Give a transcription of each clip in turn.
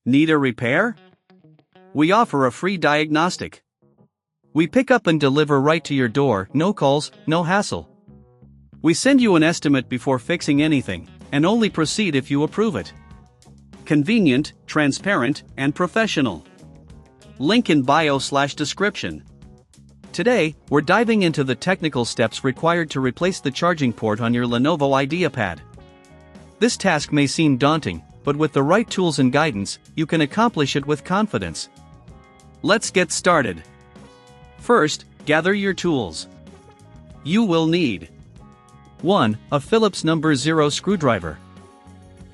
Need a repair? We offer a free diagnostic. We pick up and deliver right to your door, no calls, no hassle. We send you an estimate before fixing anything, and only proceed if you approve it. Convenient, transparent, and professional. Link in bio/description. Today, we're diving into the technical steps required to replace the charging port on your Lenovo IdeaPad. This task may seem daunting, but with the right tools and guidance, you can accomplish it with confidence. Let's get started. First, gather your tools. You will need 1. A Phillips No. 0 screwdriver.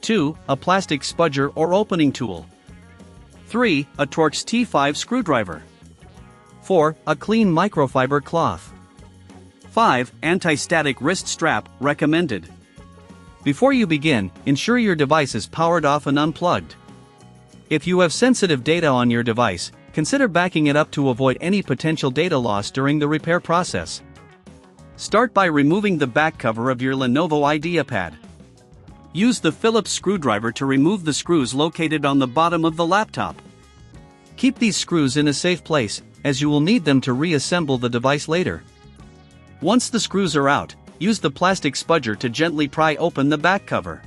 2. A plastic spudger or opening tool. 3. A Torx T5 screwdriver. 4. A clean microfiber cloth. 5. Anti-static wrist strap, recommended. Before you begin, ensure your device is powered off and unplugged. If you have sensitive data on your device, consider backing it up to avoid any potential data loss during the repair process. Start by removing the back cover of your Lenovo IdeaPad. Use the Phillips screwdriver to remove the screws located on the bottom of the laptop. Keep these screws in a safe place, as you will need them to reassemble the device later. Once the screws are out, use the plastic spudger to gently pry open the back cover.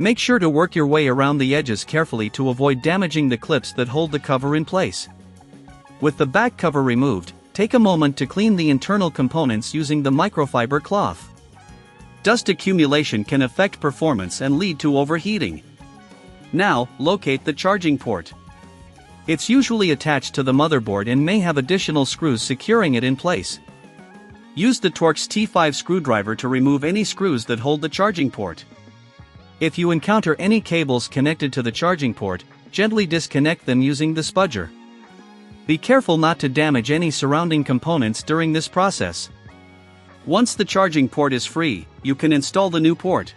Make sure to work your way around the edges carefully to avoid damaging the clips that hold the cover in place. With the back cover removed, take a moment to clean the internal components using the microfiber cloth. Dust accumulation can affect performance and lead to overheating. Now, locate the charging port. It's usually attached to the motherboard and may have additional screws securing it in place. Use the Torx T5 screwdriver to remove any screws that hold the charging port. If you encounter any cables connected to the charging port, gently disconnect them using the spudger. Be careful not to damage any surrounding components during this process. Once the charging port is free, you can install the new port.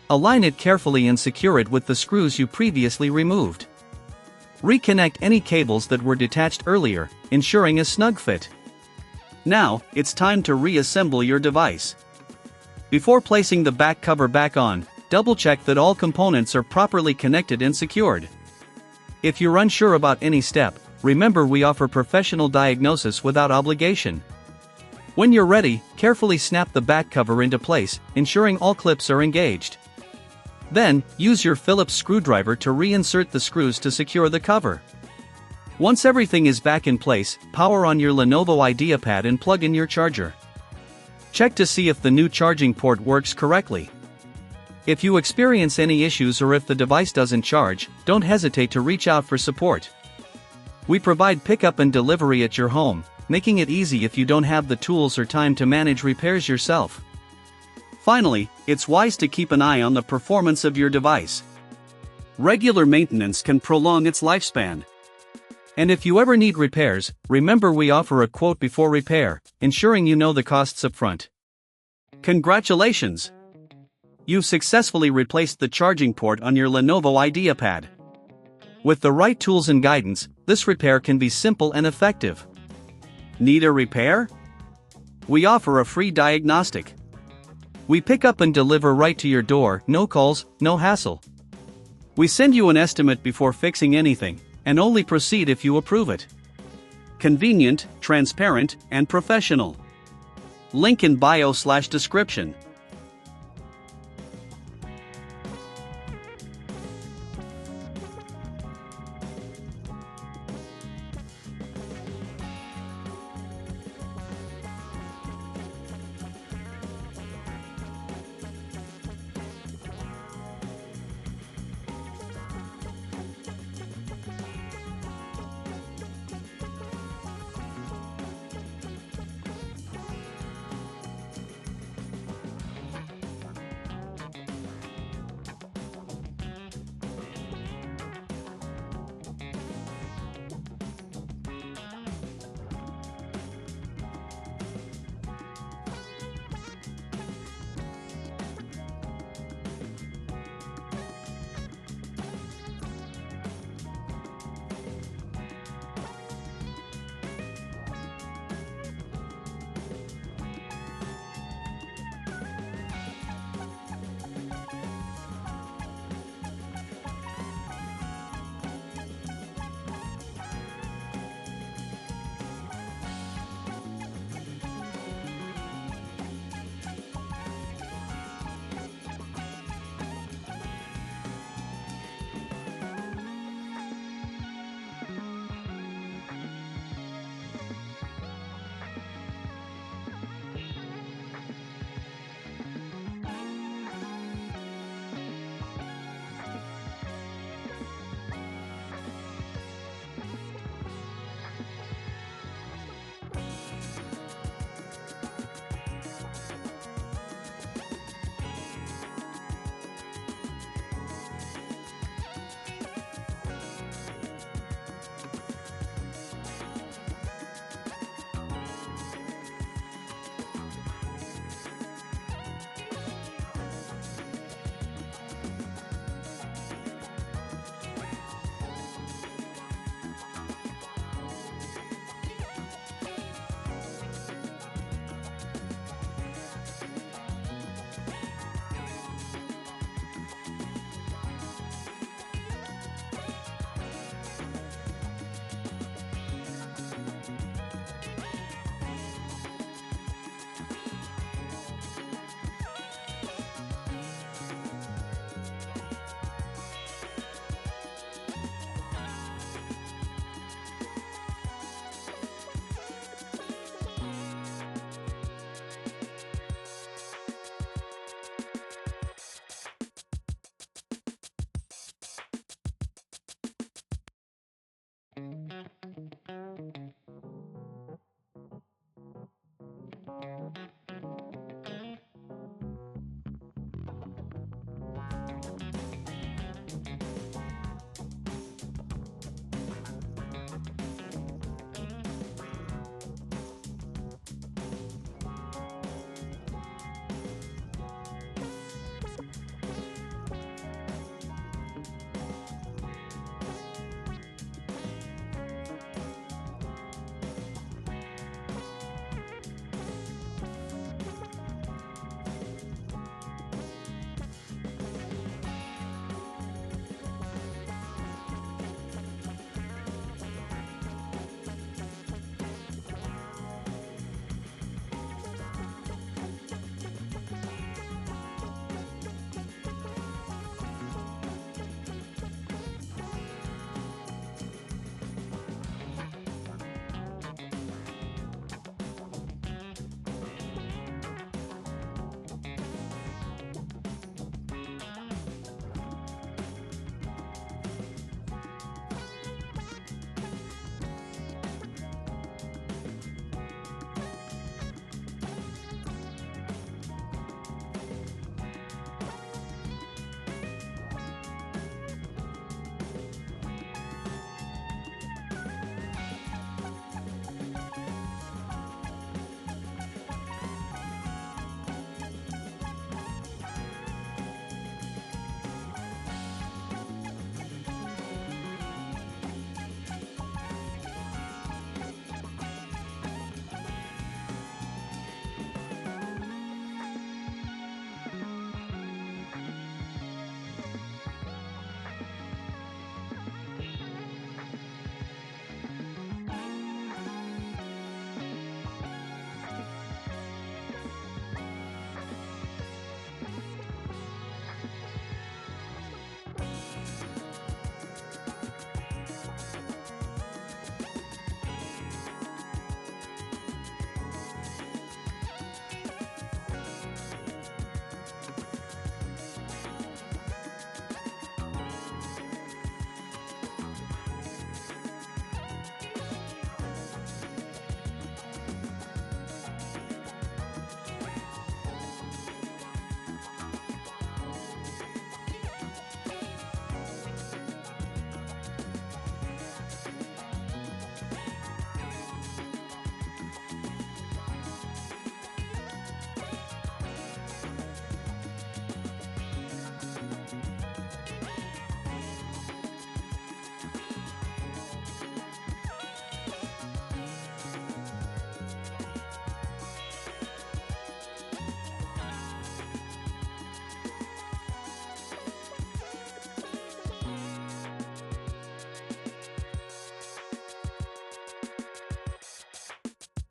Align it carefully and secure it with the screws you previously removed. Reconnect any cables that were detached earlier, ensuring a snug fit. Now, it's time to reassemble your device. Before placing the back cover back on, double-check that all components are properly connected and secured. If you're unsure about any step, remember we offer professional diagnosis without obligation. When you're ready, carefully snap the back cover into place, ensuring all clips are engaged. Then, use your Phillips screwdriver to reinsert the screws to secure the cover. Once everything is back in place, power on your Lenovo IdeaPad and plug in your charger. Check to see if the new charging port works correctly. If you experience any issues or if the device doesn't charge, don't hesitate to reach out for support. We provide pickup and delivery at your home, making it easy if you don't have the tools or time to manage repairs yourself. Finally, it's wise to keep an eye on the performance of your device. Regular maintenance can prolong its lifespan. And if you ever need repairs, remember we offer a quote before repair, ensuring you know the costs up front. Congratulations! You've successfully replaced the charging port on your Lenovo IdeaPad. With the right tools and guidance, this repair can be simple and effective. Need a repair? We offer a free diagnostic. We pick up and deliver right to your door, no calls, no hassle. We send you an estimate before fixing anything, and only proceed if you approve it. Convenient, transparent, and professional. Link in bio/description.